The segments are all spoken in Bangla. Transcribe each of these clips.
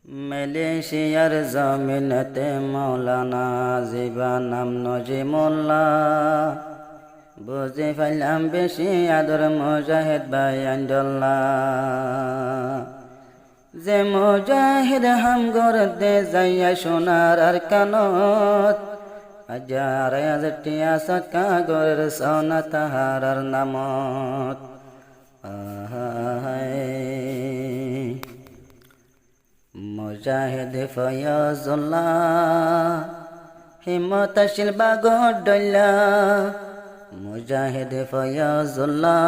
মালয়েশিয়ার জমিনেতে মৌলানা জীবনাম নজিমুল্লাহ, বুঝে ফেললাম বেশি আদর মুজাহিদ ভাই আন্দোল্লাহ। যে মুজাহিদ হাম গড়তে যাইয়া সোনার আর কানত, হাজার হাজার টিয়া সৎকা গরের সোনা তাহার নামত। মুজাহিদ ফয়জুল্লাহ হিম্মতশীল বাগডল্লা, মুজাহিদ ফয়জুল্লাহ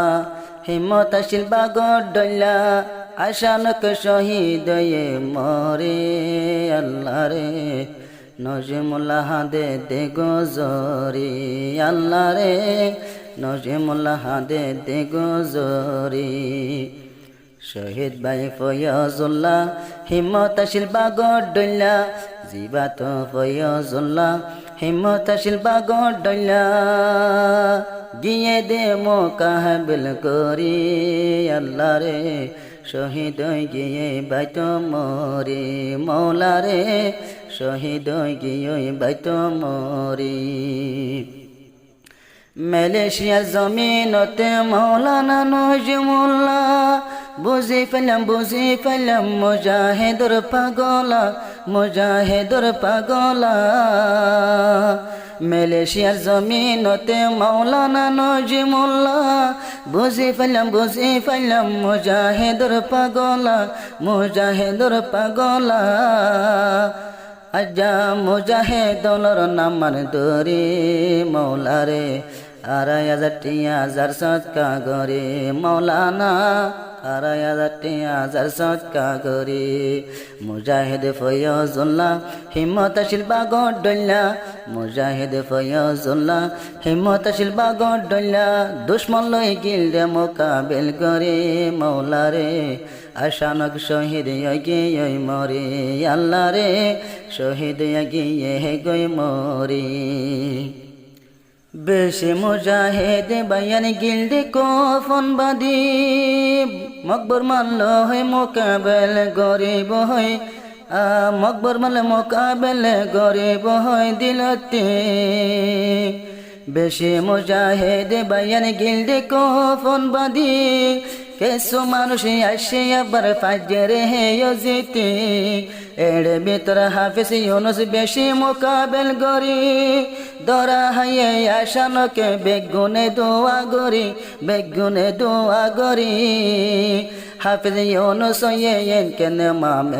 হিম্মতশীল বাগডল্লা, আশানক শহীদ মরে আল্লাহ রে নজিমুল্লাহ দে গোজরি, আল্লাহ রে নজিমুল্লাহ দে গোজরি। শহীদ ভাই ফয়জুল্লাহ হিম্মতশীল বাগডল্লা, জীবাত ফয়জুল্লাহ হিম্মতশীল বাগডল্লা, গিয়ে দে মোকাবিল করি আল্লাহ রে শহীদ গিয়ে বাইত মরি, মৌলা রে শহীদ গিয়ে বাইত মরি। মালয়েশিয়ার জমিনতে মৌলানা নজিমুল্লাহ, বুঝি ফেললাম মুজাহিদুর পাগলা, মুজাহিদুর পাগলা। মালয়েশিয়ার জমিনতে মৌলানা নজিমুল্লাহ, বুঝি ফেললাম মুজাহিদুর পাগলা, মুজাহিদুর পাগলা। আজ্জা মুজাহিদুর নামার দরি মৌলা রে, আড়াই হাজার টিয়া হাজার সৎকা গরে মৌলানা, আড়াই হাজার টিয়া হাজার সৎকা গরে। মুজাহিদ ফয়জুল্লাহ হিম্মতশীল বাগডল্লা, মুজাহিদ ফয়জুল্লাহ হিম্মতশীল বাগডল্লা, দুশ্মন লই গিলরে মোকাবিল করে মৌলা রে, আশানক শহীদ গিয়ে মরে আল্লাহ রে শহীদ গিয়ে গই মরি। বেশি মুজাহিদ বায়ান গিলদে কফন বাদি, মকবর মানল হয় মোকাবেল গরিব হয়, মকবর মানলে মোকাবেল গরিব হয় দিলতে। বেশি মুজাহিদ বায়ান গিলদে কফন বাদি, কিছু মানুষ আসে আবার ফাজর হেয় জিতে, এর ভিতর হাফিজ ইউনুস বেশি মোকাবেল গরি, দরা হাইয়ে আশানকে বেগুনে দোয়া গরি, বেগুনে দোয়া গরি। হাফিজ ইউনুস কেন মামে